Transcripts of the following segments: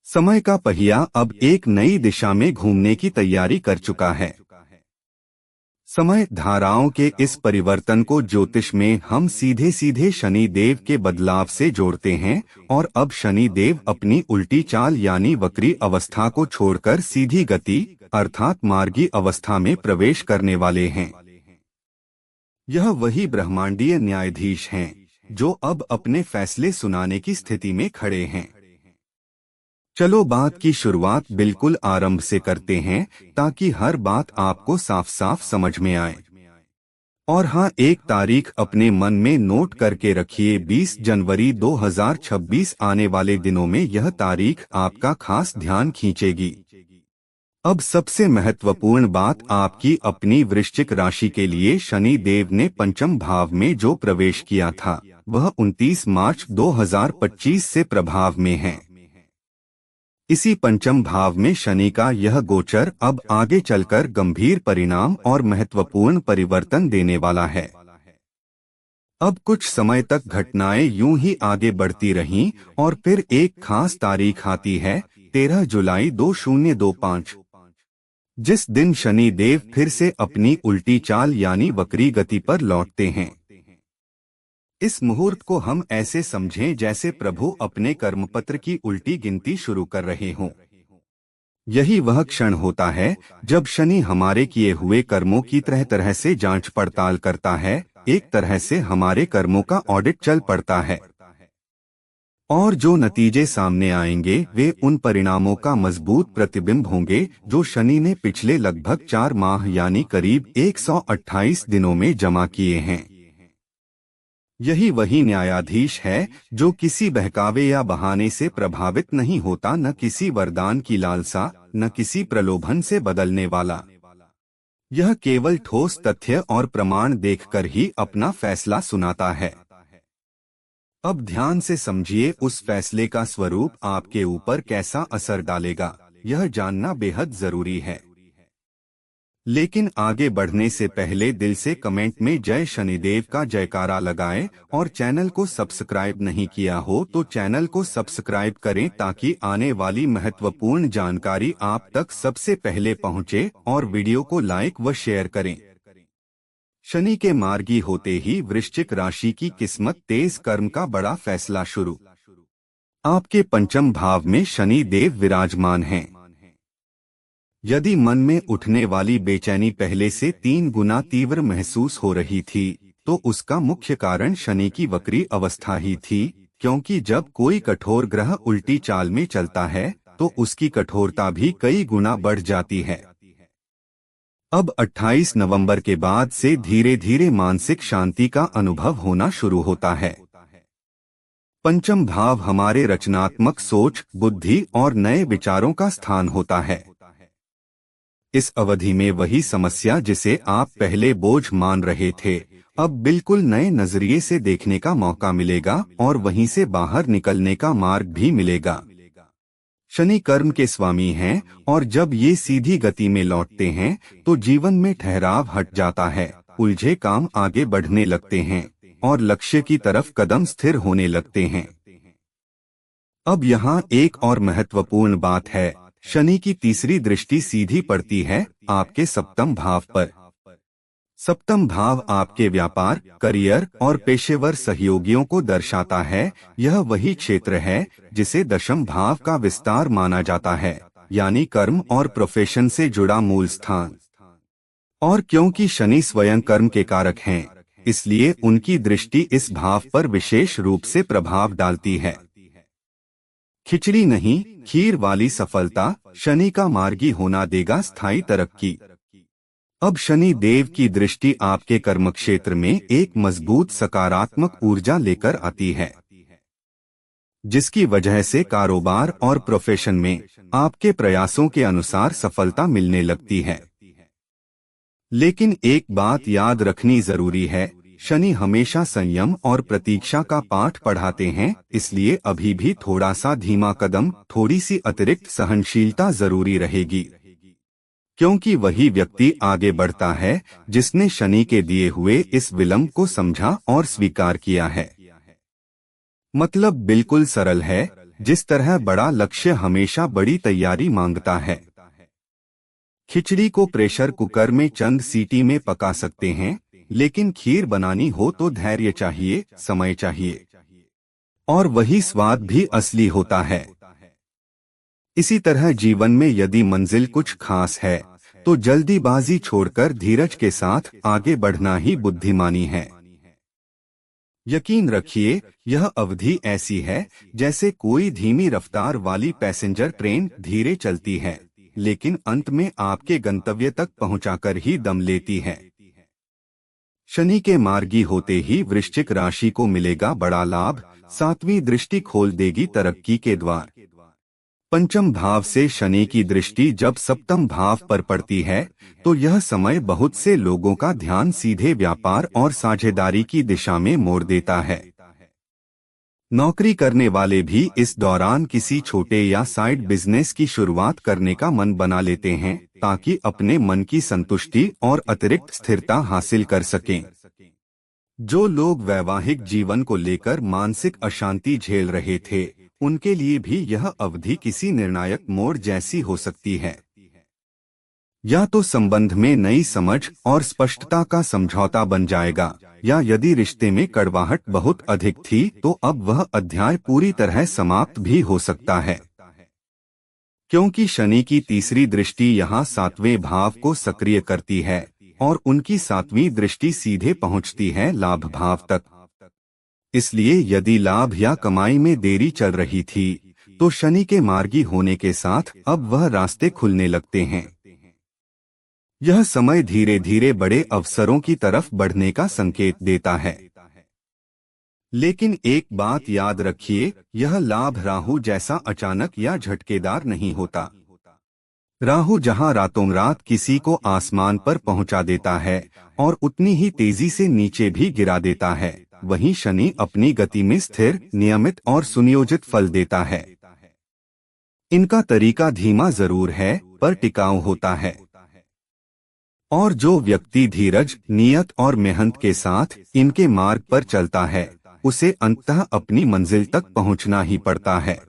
समय का पहिया अब एक नई दिशा में घूमने की तैयारी कर चुका है। समय धाराओं के इस परिवर्तन को ज्योतिष में हम सीधे सीधे शनि देव के बदलाव से जोड़ते हैं और अब शनि देव अपनी उल्टी चाल यानी वक्री अवस्था को छोड़कर सीधी गति अर्थात मार्गी अवस्था में प्रवेश करने वाले हैं। यह वही ब्रह्मांडीय न्यायाधीश हैं जो अब अपने फैसले सुनाने की स्थिति में खड़े हैं। चलो बात की शुरुआत बिल्कुल आरंभ से करते हैं ताकि हर बात आपको साफ साफ समझ में आए। और हाँ, एक तारीख अपने मन में नोट करके रखिए, 20 जनवरी 2026 आने वाले दिनों में यह तारीख आपका खास ध्यान खींचेगी। अब सबसे महत्वपूर्ण बात आपकी अपनी वृश्चिक राशि के लिए शनि देव ने पंचम भाव में जो प्रवेश किया था वह 29 मार्च 2025 से प्रभाव में है। इसी पंचम भाव में शनि का यह गोचर अब आगे चलकर गंभीर परिणाम और महत्वपूर्ण परिवर्तन देने वाला है। अब कुछ समय तक घटनाएं यूं ही आगे बढ़ती रहीं और फिर एक खास तारीख आती है 13 जुलाई 2025, जिस दिन शनि देव फिर से अपनी उल्टी चाल यानी वक्री गति पर लौटते हैं। इस मुहूर्त को हम ऐसे समझें जैसे प्रभु अपने कर्मपत्र की उल्टी गिनती शुरू कर रहे हों। यही वह क्षण होता है जब शनि हमारे किए हुए कर्मों की तरह तरह से जांच पड़ताल करता है। एक तरह से हमारे कर्मों का ऑडिट चल पड़ता है और जो नतीजे सामने आएंगे वे उन परिणामों का मजबूत प्रतिबिंब होंगे जो शनि ने पिछले लगभग 4 माह यानी करीब 128 दिनों में जमा किए हैं। यही वही न्यायाधीश है जो किसी बहकावे या बहाने से प्रभावित नहीं होता, न किसी वरदान की लालसा, न किसी प्रलोभन से बदलने वाला। यह केवल ठोस तथ्य और प्रमाण देखकर ही अपना फैसला सुनाता है। अब ध्यान से समझिए, उस फैसले का स्वरूप आपके ऊपर कैसा असर डालेगा यह जानना बेहद जरूरी है। लेकिन आगे बढ़ने से पहले दिल से कमेंट में जय शनिदेव का जयकारा लगाएं और चैनल को सब्सक्राइब नहीं किया हो तो चैनल को सब्सक्राइब करें ताकि आने वाली महत्वपूर्ण जानकारी आप तक सबसे पहले पहुंचे और वीडियो को लाइक व शेयर करें। शनि के मार्गी होते ही वृश्चिक राशि की किस्मत तेज कर्म का बड़ा फैसला शुरू। आपके पंचम भाव में शनि देव विराजमान हैं। यदि मन में उठने वाली बेचैनी पहले से 3 गुना तीव्र महसूस हो रही थी तो उसका मुख्य कारण शनि की वक्री अवस्था ही थी, क्योंकि जब कोई कठोर ग्रह उल्टी चाल में चलता है तो उसकी कठोरता भी कई गुना बढ़ जाती है। अब 28 नवंबर के बाद से धीरे धीरे मानसिक शांति का अनुभव होना शुरू होता है। पंचम भाव हमारे रचनात्मक सोच, बुद्धि और नए विचारों का स्थान होता है। इस अवधि में वही समस्या जिसे आप पहले बोझ मान रहे थे अब बिल्कुल नए नजरिए से देखने का मौका मिलेगा और वहीं से बाहर निकलने का मार्ग भी मिलेगा। शनि कर्म के स्वामी हैं और जब ये सीधी गति में लौटते हैं तो जीवन में ठहराव हट जाता है, उलझे काम आगे बढ़ने लगते हैं और लक्ष्य की तरफ कदम स्थिर होने लगते हैं। अब यहाँ एक और महत्वपूर्ण बात है, शनि की तीसरी दृष्टि सीधी पड़ती है आपके सप्तम भाव पर। सप्तम भाव आपके व्यापार, करियर और पेशेवर सहयोगियों को दर्शाता है। यह वही क्षेत्र है जिसे दशम भाव का विस्तार माना जाता है, यानी कर्म और प्रोफेशन से जुड़ा मूल स्थान। और क्योंकि शनि स्वयं कर्म के कारक हैं, इसलिए उनकी दृष्टि इस भाव पर विशेष रूप से प्रभाव डालती है। खिचड़ी नहीं, खीर वाली सफलता, शनि का मार्गी होना देगा स्थायी तरक्की। अब शनि देव की दृष्टि आपके कर्म क्षेत्र में एक मजबूत सकारात्मक ऊर्जा लेकर आती है, जिसकी वजह से कारोबार और प्रोफेशन में आपके प्रयासों के अनुसार सफलता मिलने लगती है। लेकिन एक बात याद रखनी जरूरी है, शनि हमेशा संयम और प्रतीक्षा का पाठ पढ़ाते हैं, इसलिए अभी भी थोड़ा सा धीमा कदम, थोड़ी सी अतिरिक्त सहनशीलता जरूरी रहेगी, क्योंकि वही व्यक्ति आगे बढ़ता है जिसने शनि के दिए हुए इस विलंब को समझा और स्वीकार किया है। मतलब बिल्कुल सरल है, जिस तरह बड़ा लक्ष्य हमेशा बड़ी तैयारी मांगता है। खिचड़ी को प्रेशर कुकर में चंद सीटी में पका सकते हैं, लेकिन खीर बनानी हो तो धैर्य चाहिए, समय चाहिए, और वही स्वाद भी असली होता है। इसी तरह जीवन में यदि मंजिल कुछ खास है तो जल्दीबाजी छोड़कर धीरज के साथ आगे बढ़ना ही बुद्धिमानी है। यकीन रखिए, यह अवधि ऐसी है जैसे कोई धीमी रफ्तार वाली पैसेंजर ट्रेन धीरे चलती है, लेकिन अंत में आपके गंतव्य तक पहुंचाकर ही दम लेती है। शनि के मार्गी होते ही वृश्चिक राशि को मिलेगा बड़ा लाभ। 7वीं दृष्टि खोल देगी तरक्की के द्वार। पंचम भाव से शनि की दृष्टि जब सप्तम भाव पर पड़ती है तो यह समय बहुत से लोगों का ध्यान सीधे व्यापार और साझेदारी की दिशा में मोड़ देता है। नौकरी करने वाले भी इस दौरान किसी छोटे या साइड बिजनेस की शुरुआत करने का मन बना लेते हैं, ताकि अपने मन की संतुष्टि और अतिरिक्त स्थिरता हासिल कर सकें। जो लोग वैवाहिक जीवन को लेकर मानसिक अशांति झेल रहे थे, उनके लिए भी यह अवधि किसी निर्णायक मोड़ जैसी हो सकती है। या तो संबंध में नई समझ और स्पष्टता का समझौता बन जाएगा, या यदि रिश्ते में कड़वाहट बहुत अधिक थी तो अब वह अध्याय पूरी तरह समाप्त भी हो सकता है। क्योंकि शनि की तीसरी दृष्टि यहाँ 7वें भाव को सक्रिय करती है और उनकी 7वीं दृष्टि सीधे पहुँचती है लाभ भाव तक। इसलिए यदि लाभ या कमाई में देरी चल रही थी तो शनि के मार्गी होने के साथ अब वह रास्ते खुलने लगते हैं। यह समय धीरे धीरे बड़े अवसरों की तरफ बढ़ने का संकेत देता है। लेकिन एक बात याद रखिए, यह लाभ राहु जैसा अचानक या झटकेदार नहीं होता। राहु जहां रातों रात किसी को आसमान पर पहुंचा देता है और उतनी ही तेजी से नीचे भी गिरा देता है, वहीं शनि अपनी गति में स्थिर, नियमित और सुनियोजित फल देता है। इनका तरीका धीमा जरूर है पर टिकाऊ होता है, और जो व्यक्ति धीरज, नियत और मेहनत के साथ इनके मार्ग पर चलता है, उसे अंततः अपनी मंजिल तक पहुंचना ही पड़ता है।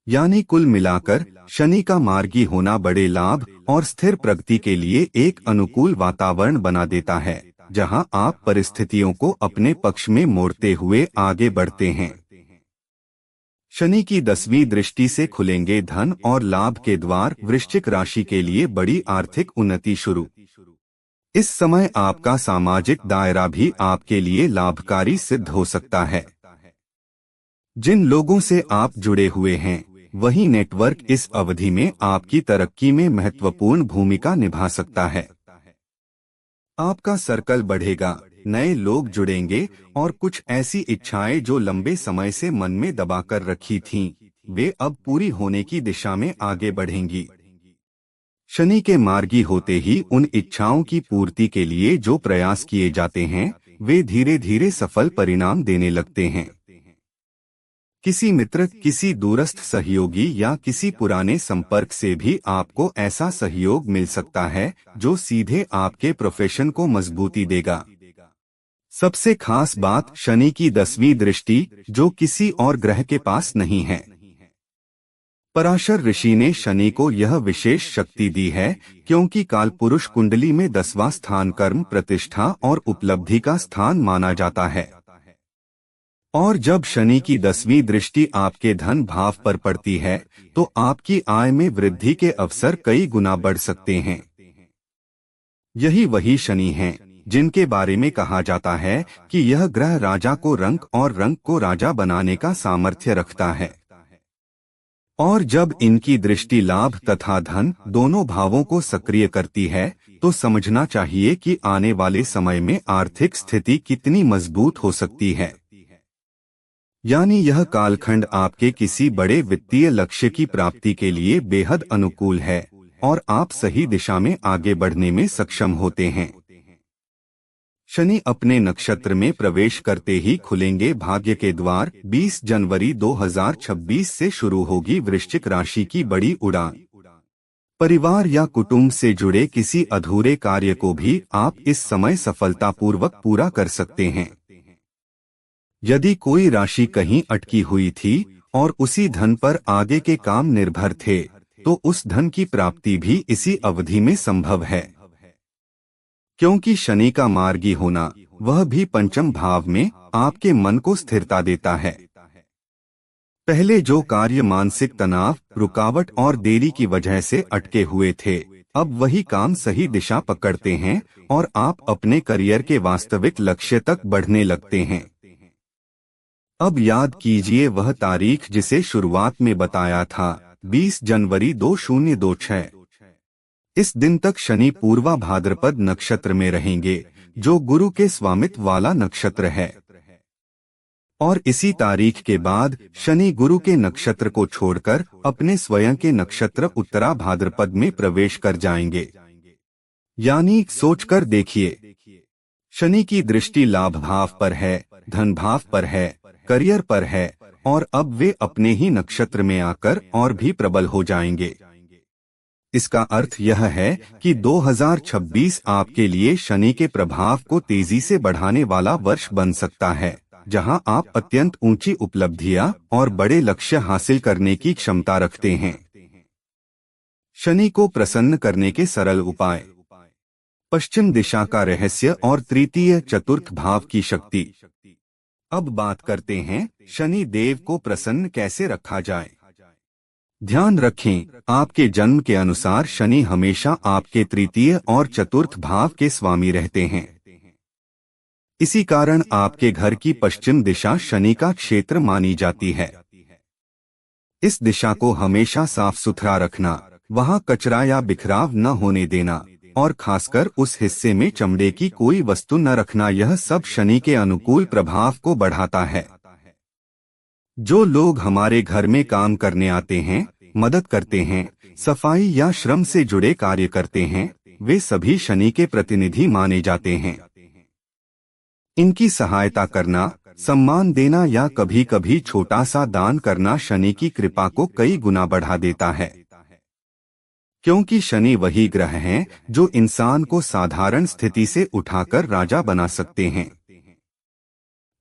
यानी कुल मिलाकर शनि का मार्गी होना बड़े लाभ और स्थिर प्रगति के लिए एक अनुकूल वातावरण बना देता है, जहां आप परिस्थितियों को अपने पक्ष में मोड़ते हुए आगे बढ़ते हैं। शनि की 10वीं दृष्टि से खुलेंगे धन और लाभ के द्वार। वृश्चिक राशि के लिए बड़ी आर्थिक उन्नति शुरू। इस समय आपका सामाजिक दायरा भी आपके लिए लाभकारी सिद्ध हो सकता है। जिन लोगों से आप जुड़े हुए हैं, वही नेटवर्क इस अवधि में आपकी तरक्की में महत्वपूर्ण भूमिका निभा सकता है। आपका सर्कल बढ़ेगा, नए लोग जुड़ेंगे और कुछ ऐसी इच्छाएं जो लंबे समय से मन में दबाकर रखी थीं, वे अब पूरी होने की दिशा में आगे बढ़ेंगी। शनि के मार्गी होते ही उन इच्छाओं की पूर्ति के लिए जो प्रयास किए जाते हैं, वे धीरे धीरे सफल परिणाम देने लगते हैं। किसी मित्र, किसी दूरस्थ सहयोगी या किसी पुराने संपर्क से भी आपको ऐसा सहयोग मिल सकता है जो सीधे आपके प्रोफेशन को मजबूती देगा। सबसे खास बात, शनि की 10वीं दृष्टि जो किसी और ग्रह के पास नहीं है। पराशर ऋषि ने शनि को यह विशेष शक्ति दी है क्योंकि कालपुरुष कुंडली में 10वां स्थान कर्म, प्रतिष्ठा और उपलब्धि का स्थान माना जाता है। और जब शनि की 10वीं दृष्टि आपके धन भाव पर पड़ती है तो आपकी आय में वृद्धि के अवसर कई गुना बढ़ सकते हैं। यही वही शनि हैं जिनके बारे में कहा जाता है कि यह ग्रह राजा को रंक और रंक को राजा बनाने का सामर्थ्य रखता है। और जब इनकी दृष्टि लाभ तथा धन दोनों भावों को सक्रिय करती है तो समझना चाहिए कि आने वाले समय में आर्थिक स्थिति कितनी मजबूत हो सकती है। यानी यह कालखंड आपके किसी बड़े वित्तीय लक्ष्य की प्राप्ति के लिए बेहद अनुकूल है और आप सही दिशा में आगे बढ़ने में सक्षम होते हैं। शनि अपने नक्षत्र में प्रवेश करते ही खुलेंगे भाग्य के द्वार। 20 जनवरी 2026 से शुरू होगी वृश्चिक राशि की बड़ी उड़ान। परिवार या कुटुंब से जुड़े किसी अधूरे कार्य को भी आप इस समय सफलतापूर्वक पूरा कर सकते हैं। यदि कोई राशि कहीं अटकी हुई थी और उसी धन पर आगे के काम निर्भर थे, तो उस धन की प्राप्ति भी इसी अवधि में संभव है। क्योंकि शनि का मार्गी होना, वह भी पंचम भाव में, आपके मन को स्थिरता देता है। पहले जो कार्य मानसिक तनाव, रुकावट और देरी की वजह से अटके हुए थे, अब वही काम सही दिशा पकड़ते हैं और आप अपने करियर के वास्तविक लक्ष्य तक बढ़ने लगते हैं। अब याद कीजिए वह तारीख जिसे शुरुआत में बताया था, 20 जनवरी 2026। इस दिन तक शनि पूर्वा भाद्रपद नक्षत्र में रहेंगे, जो गुरु के स्वामित्व वाला नक्षत्र है। और इसी तारीख के बाद शनि गुरु के नक्षत्र को छोड़कर अपने स्वयं के नक्षत्र उत्तरा भाद्रपद में प्रवेश कर जाएंगे। यानी सोचकर देखिए, शनि की दृष्टि लाभ भाव पर है, धन भाव पर है, करियर पर है, और अब वे अपने ही नक्षत्र में आकर और भी प्रबल हो जाएंगे। इसका अर्थ यह है कि 2026 आपके लिए शनि के प्रभाव को तेजी से बढ़ाने वाला वर्ष बन सकता है, जहां आप अत्यंत ऊंची उपलब्धियां और बड़े लक्ष्य हासिल करने की क्षमता रखते हैं। शनि को प्रसन्न करने के सरल उपाय। पश्चिम दिशा का रहस्य और तृतीय चतुर्थ भाव की शक्ति। अब बात करते हैं शनि देव को प्रसन्न कैसे रखा जाए। ध्यान रखें, आपके जन्म के अनुसार शनि हमेशा आपके तृतीय और चतुर्थ भाव के स्वामी रहते हैं। इसी कारण आपके घर की पश्चिम दिशा शनि का क्षेत्र मानी जाती है। इस दिशा को हमेशा साफ सुथरा रखना, वहां कचरा या बिखराव न होने देना, और खासकर उस हिस्से में चमड़े की कोई वस्तु न रखना, यह सब शनि के अनुकूल प्रभाव को बढ़ाता है। जो लोग हमारे घर में काम करने आते हैं, मदद करते हैं, सफाई या श्रम से जुड़े कार्य करते हैं, वे सभी शनि के प्रतिनिधि माने जाते हैं। इनकी सहायता करना, सम्मान देना या कभी कभी छोटा सा दान करना शनि की कृपा को कई गुना बढ़ा देता है। क्योंकि शनि वही ग्रह हैं जो इंसान को साधारण स्थिति से उठाकर राजा बना सकते हैं।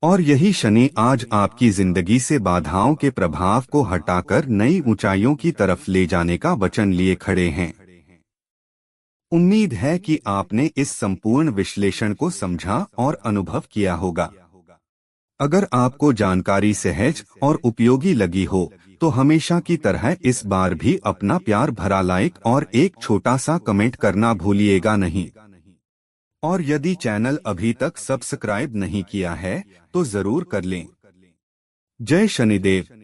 और यही शनि आज आपकी जिंदगी से बाधाओं के प्रभाव को हटाकर नई ऊंचाइयों की तरफ ले जाने का वचन लिए खड़े हैं। उम्मीद है कि आपने इस संपूर्ण विश्लेषण को समझा और अनुभव किया होगा। अगर आपको जानकारी सहज और उपयोगी लगी हो, तो हमेशा की तरह इस बार भी अपना प्यार भरा लाइक और एक छोटा सा कमेंट करना भूलिएगा नहीं। और यदि चैनल अभी तक सब्सक्राइब नहीं किया है, तो जरूर कर लें। जय शनिदेव।